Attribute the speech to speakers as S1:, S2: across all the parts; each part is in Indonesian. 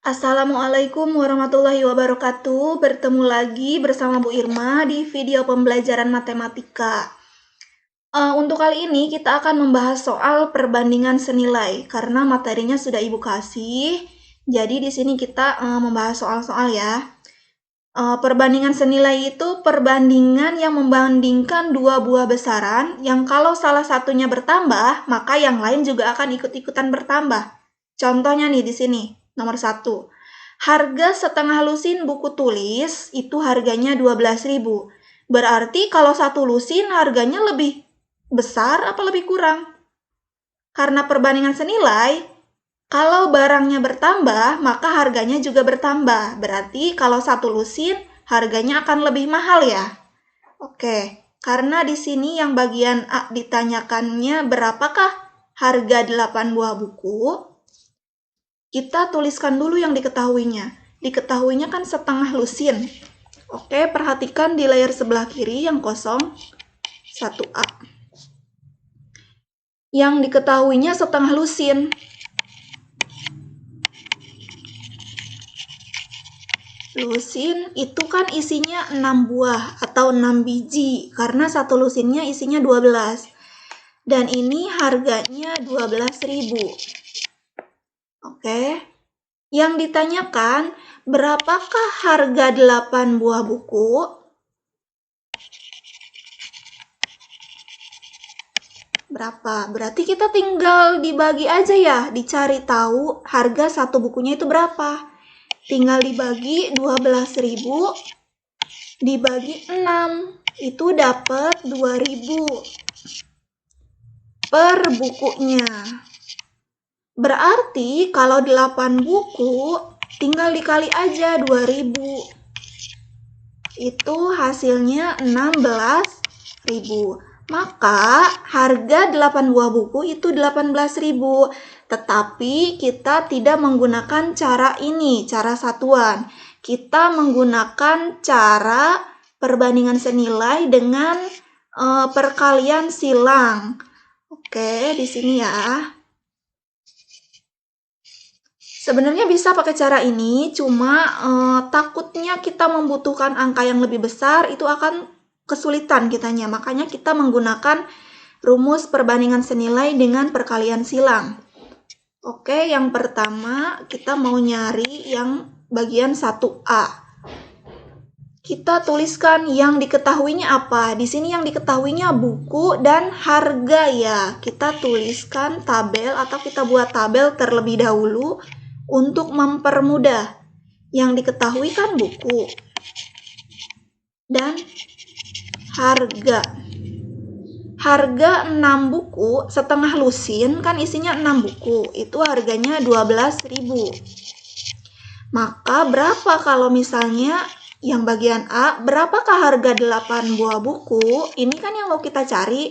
S1: Assalamualaikum warahmatullahi wabarakatuh. Bertemu lagi bersama Bu Irma di video pembelajaran matematika. Untuk kali ini kita akan membahas soal perbandingan senilai karena materinya sudah Ibu kasih. Jadi di sini kita membahas soal-soal ya. Perbandingan senilai itu perbandingan yang membandingkan dua buah besaran yang kalau salah satunya bertambah, maka yang lain juga akan ikut-ikutan bertambah. Contohnya nih di sini, nomor 1. Harga setengah lusin buku tulis itu harganya 12.000. Berarti kalau satu lusin harganya lebih besar apa lebih kurang? Karena perbandingan senilai, kalau barangnya bertambah, maka harganya juga bertambah. Berarti kalau satu lusin, harganya akan lebih mahal ya. Oke, karena di sini yang bagian A ditanyakannya berapakah harga 8 buah buku, kita tuliskan dulu yang diketahuinya. Diketahuinya kan setengah lusin. Oke, perhatikan di layar sebelah kiri yang kosong, 1A. Yang diketahuinya setengah lusin. Lusin itu kan isinya 6 buah atau 6 biji, karena satu lusinnya isinya 12. Dan ini harganya 12.000. Oke. Yang ditanyakan, berapakah harga 8 buah buku? Berapa? Berarti kita tinggal dibagi aja ya, dicari tahu harga satu bukunya itu berapa. Tinggal dibagi 12.000 dibagi 6, itu dapat 2.000 per bukunya. Berarti kalau 8 buku, tinggal dikali aja 2.000. Itu hasilnya 16.000. Maka harga 8 buah buku itu 18.000. Tetapi kita tidak menggunakan cara ini, cara satuan. Kita menggunakan cara perbandingan senilai dengan perkalian silang. Oke, di sini ya. Sebenarnya bisa pakai cara ini, cuma takutnya kita membutuhkan angka yang lebih besar, itu akan kesulitan kitanya. Makanya kita menggunakan rumus perbandingan senilai dengan perkalian silang. Oke, yang pertama kita mau nyari yang bagian 1A. Kita tuliskan yang diketahuinya apa. Di sini yang diketahuinya buku dan harga ya. Kita tuliskan tabel atau kita buat tabel terlebih dahulu untuk mempermudah. Yang diketahui kan buku dan harga. Harga 6 buku, setengah lusin kan isinya 6 buku. Itu harganya 12.000. Maka berapa kalau misalnya yang bagian A, berapakah harga 8 buah buku? Ini kan yang mau kita cari.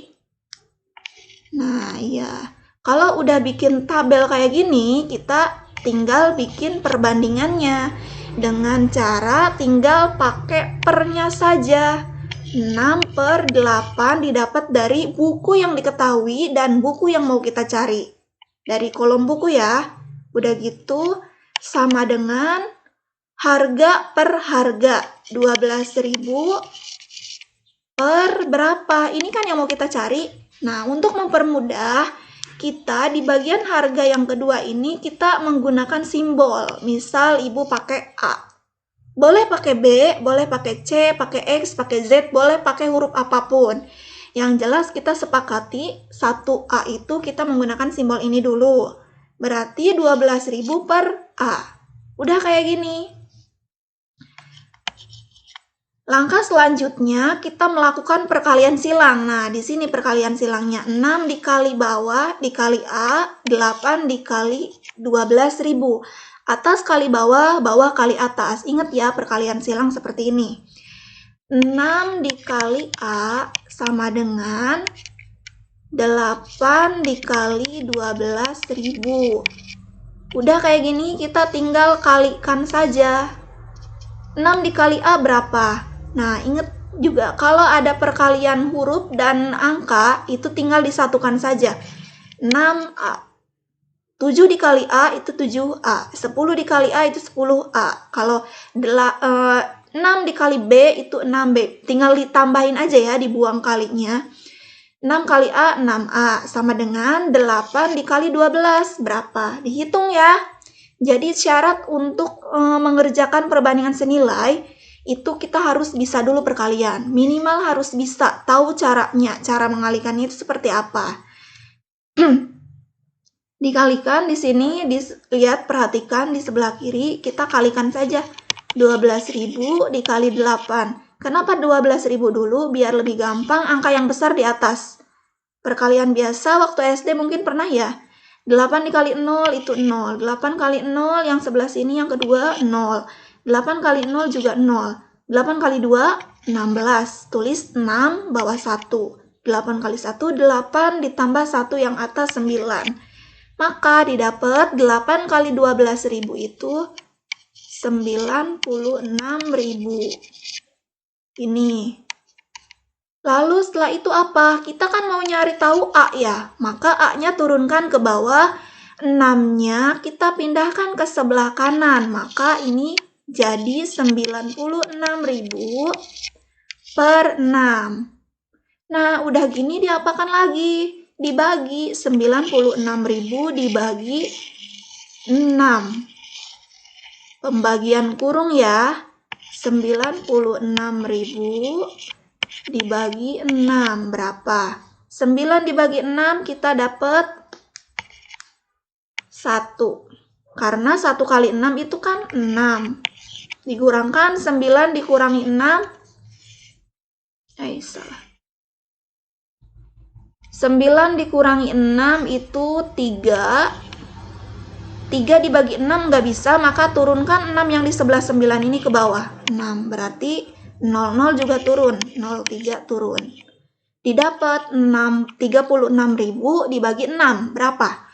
S1: Nah, iya. Kalau udah bikin tabel kayak gini, kita tinggal bikin perbandingannya. Dengan cara tinggal pakai pernya saja. 6 per 8 didapat dari buku yang diketahui dan buku yang mau kita cari. Dari kolom buku ya. Udah gitu sama dengan harga per harga. 12.000 per berapa? Ini kan yang mau kita cari. Nah, untuk mempermudah, kita di bagian harga yang kedua ini kita menggunakan simbol. Misal Ibu pakai A. Boleh pakai B, boleh pakai C, pakai X, pakai Z, boleh pakai huruf apapun. Yang jelas kita sepakati 1A itu kita menggunakan simbol ini dulu. Berarti 12.000 per A. Udah kayak gini. Langkah selanjutnya kita melakukan perkalian silang. Nah, di sini perkalian silangnya 6 dikali bawah dikali A, 8 dikali 12.000. Atas kali bawah, bawah kali atas. Ingat ya perkalian silang seperti ini. 6 dikali A sama dengan 8 dikali 12.000. Udah kayak gini kita tinggal kalikan saja. 6 dikali A berapa? Nah, ingat juga kalau ada perkalian huruf dan angka itu tinggal disatukan saja. 6A. 7 dikali A itu 7A, 10 dikali A itu 10A. Kalau 6 dikali B itu 6B. Tinggal ditambahin aja ya, dibuang kalinya. 6 kali A, 6A. Sama dengan 8 dikali 12. Berapa? Dihitung ya. Jadi syarat untuk mengerjakan perbandingan senilai, itu kita harus bisa dulu perkalian. Minimal harus bisa tahu caranya. Cara mengalikannya itu seperti apa. Dikalikan di sini, lihat, perhatikan di sebelah kiri, kita kalikan saja 12.000 dikali 8. Kenapa 12.000 dulu? Biar lebih gampang, angka yang besar di atas. Perkalian biasa waktu SD mungkin pernah ya. 8 dikali 0 itu 0. 8 kali 0 yang sebelah sini yang kedua 0. 8 kali 0 juga 0. 8 kali 2, 16. Tulis 6 bawah 1. 8 kali 1, 8 ditambah 1 yang atas 9. Maka didapat 8 kali 12.000 itu 96.000. Ini. Lalu setelah itu apa? Kita kan mau nyari tahu A ya. Maka A-nya turunkan ke bawah. 6-nya kita pindahkan ke sebelah kanan. Maka ini jadi 96.000 per 6. Nah, udah gini diapakan lagi? Dibagi 96.000 dibagi 6. Pembagian kurung ya. 96.000 dibagi 6 berapa? 9 dibagi 6 kita dapat 1. Karena 1 kali 6 itu kan 6. Dikurangkan 9 dikurangi 6. Salah. 9 dikurangi 6 itu 3. 3 dibagi 6 nggak bisa, maka turunkan 6 yang di sebelah 9 ini ke bawah. 6, berarti 00 juga turun. 03 turun. Didapat 36.000 dibagi 6. Berapa?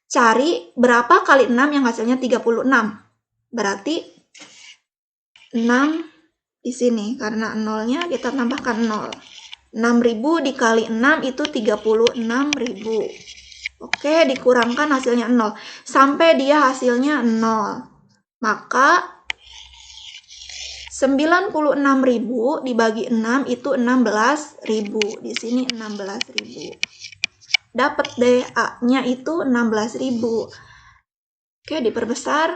S1: Cari berapa kali 6 yang hasilnya 36. Berarti 6 di sini. Karena 0-nya kita tambahkan 0. 6.000 dikali 6 itu 36.000. Oke, dikurangkan hasilnya 0. Sampai dia hasilnya 0. Maka 96.000 dibagi 6 itu 16.000. Di sini 16.000. Dapat deh A-nya itu 16.000. Oke, diperbesar.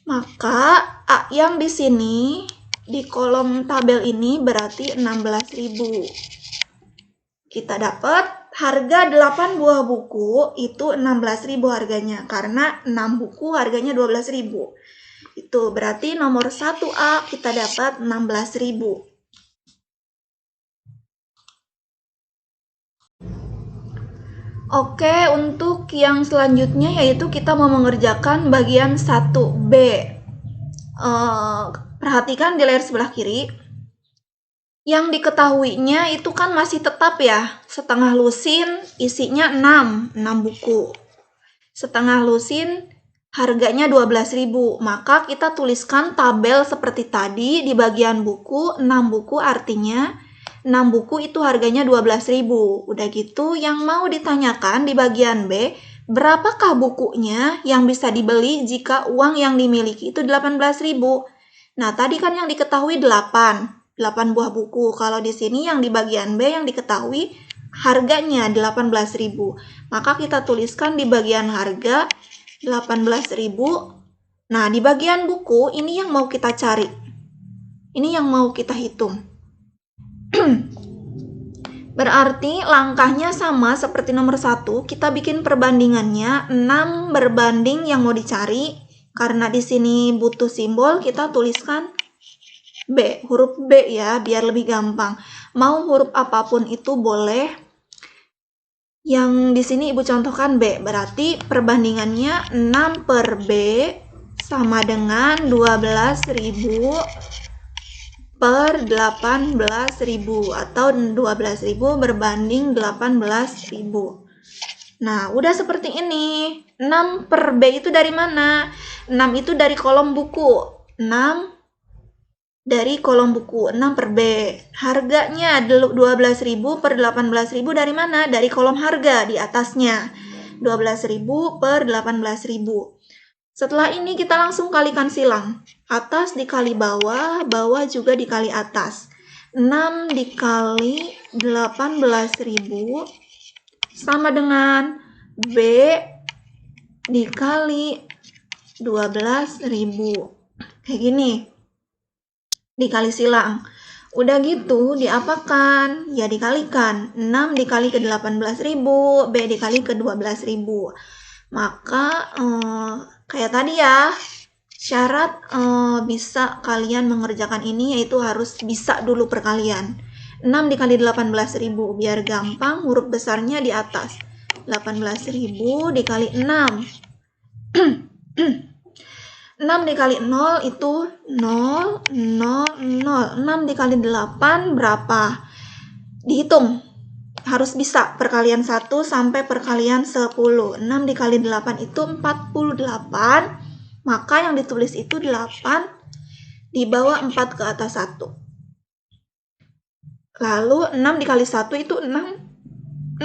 S1: Maka A yang di sini di kolom tabel ini berarti 16.000. Kita dapat harga 8 buah buku itu 16.000 harganya. Karena 6 buku harganya 12.000. Itu berarti nomor 1A kita dapat 16.000. Oke, untuk yang selanjutnya yaitu kita mau mengerjakan bagian 1B. Perhatikan di layar sebelah kiri. Yang diketahuinya itu kan masih tetap ya. Setengah lusin isinya 6 buku. Setengah lusin harganya 12.000. Maka kita tuliskan tabel seperti tadi di bagian buku. 6 buku artinya 6 buku itu harganya 12.000. Udah gitu yang mau ditanyakan di bagian B, berapakah bukunya yang bisa dibeli jika uang yang dimiliki itu 18.000? Nah, tadi kan yang diketahui 8 buah buku. Kalau di sini yang di bagian B yang diketahui harganya 18.000. Maka kita tuliskan di bagian harga 18.000. Nah, di bagian buku ini yang mau kita cari. Ini yang mau kita hitung. Berarti langkahnya sama seperti nomor 1. Kita bikin perbandingannya 6 berbanding yang mau dicari. Karena di sini butuh simbol, kita tuliskan B, huruf B ya, biar lebih gampang. Mau huruf apapun itu boleh. Yang di sini Ibu contohkan B, berarti perbandingannya 6 per B sama dengan 12.000 per 18.000 atau 12.000 berbanding 18.000. Nah, udah seperti ini. 6 per B itu dari mana? 6 itu dari kolom buku. 6 dari kolom buku, 6 per B. Harganya 12.000 per 18.000 dari mana? Dari kolom harga di atasnya. 12.000 per 18.000. Setelah ini kita langsung kalikan silang. Atas dikali bawah, bawah juga dikali atas. 6 dikali 18.000 sama dengan B dikali 12.000. Kayak gini. Dikali silang. Udah gitu diapakan? Ya dikalikan. 6 dikali ke 18.000, B dikali ke 12.000. Maka kayak tadi ya, syarat bisa kalian mengerjakan ini yaitu harus bisa dulu perkalian. 6 dikali 18.000 biar gampang, huruf besarnya di atas. 18.000 dikali 6. 6 dikali 0 itu 0, 0, 0. 6 dikali 8 berapa? Dihitung. Harus bisa perkalian 1 sampai perkalian 10. 6 dikali 8 itu 48. Maka yang ditulis itu 8 di bawah 4 ke atas 1. Lalu 6 dikali 1 itu 6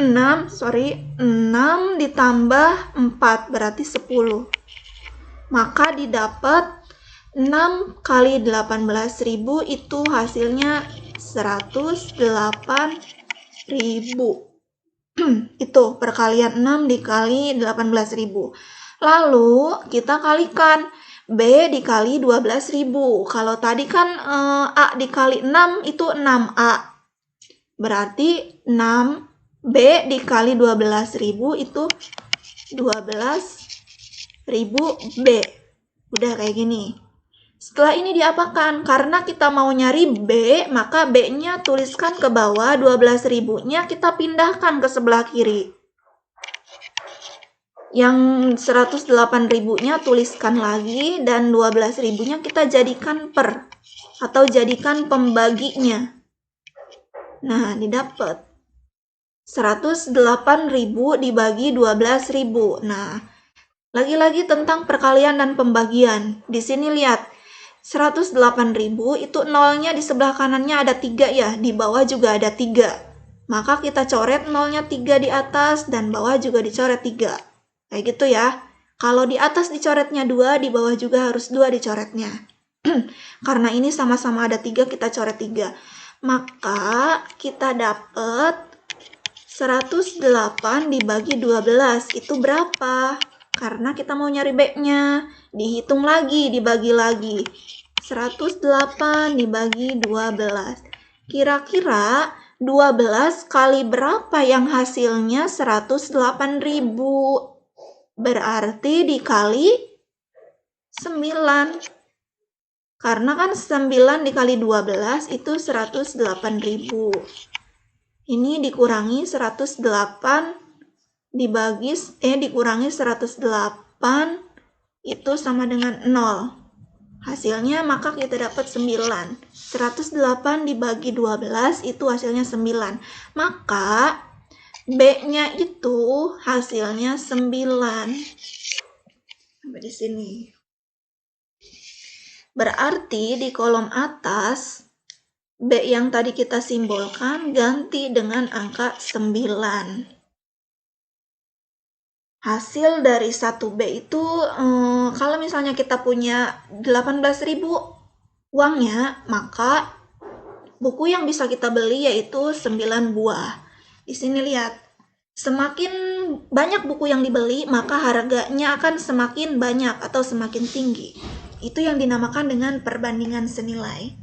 S1: ditambah 4 berarti 10. Maka didapat 6 kali 18.000 itu hasilnya 108.000. Itu perkalian 6 dikali 18.000. Lalu kita kalikan B dikali 12.000. Kalau tadi kan A dikali 6 itu 6A. Berarti 6B dikali 12.000 itu 12.000 B. Udah kayak gini. Setelah ini diapakan? Karena kita mau nyari B, maka B-nya tuliskan ke bawah, 12.000-nya kita pindahkan ke sebelah kiri. Yang 108.000-nya tuliskan lagi, dan 12.000-nya kita jadikan per, atau jadikan pembaginya. Nah, didapat 108.000 dibagi 12.000. Nah, lagi-lagi tentang perkalian dan pembagian. Di sini lihat, 108.000 itu nolnya di sebelah kanannya ada 3 ya, di bawah juga ada 3. Maka kita coret nolnya 3 di atas dan bawah juga dicoret 3. Kayak gitu ya. Kalau di atas dicoretnya 2, di bawah juga harus 2 dicoretnya. Karena ini sama-sama ada 3, kita coret 3. Maka kita dapat 108 dibagi 12 itu berapa? Karena kita mau nyari B-nya. Dihitung lagi, dibagi lagi. 108 dibagi 12. Kira-kira 12 kali berapa yang hasilnya 108.000? Berarti dikali 9. Karena kan 9 dikali 12 itu 108.000. Ini dikurangi 108 dikurangi 108 itu sama dengan 0. Hasilnya maka kita dapat 9. 108 dibagi 12 itu hasilnya 9. Maka B-nya itu hasilnya 9. Sampai di sini. Berarti di kolom atas B yang tadi kita simbolkan ganti dengan angka 9. Hasil dari 1B itu kalau misalnya kita punya 18.000 uangnya, maka buku yang bisa kita beli yaitu 9 buah. Di sini lihat, semakin banyak buku yang dibeli, maka harganya akan semakin banyak atau semakin tinggi. Itu yang dinamakan dengan perbandingan senilai.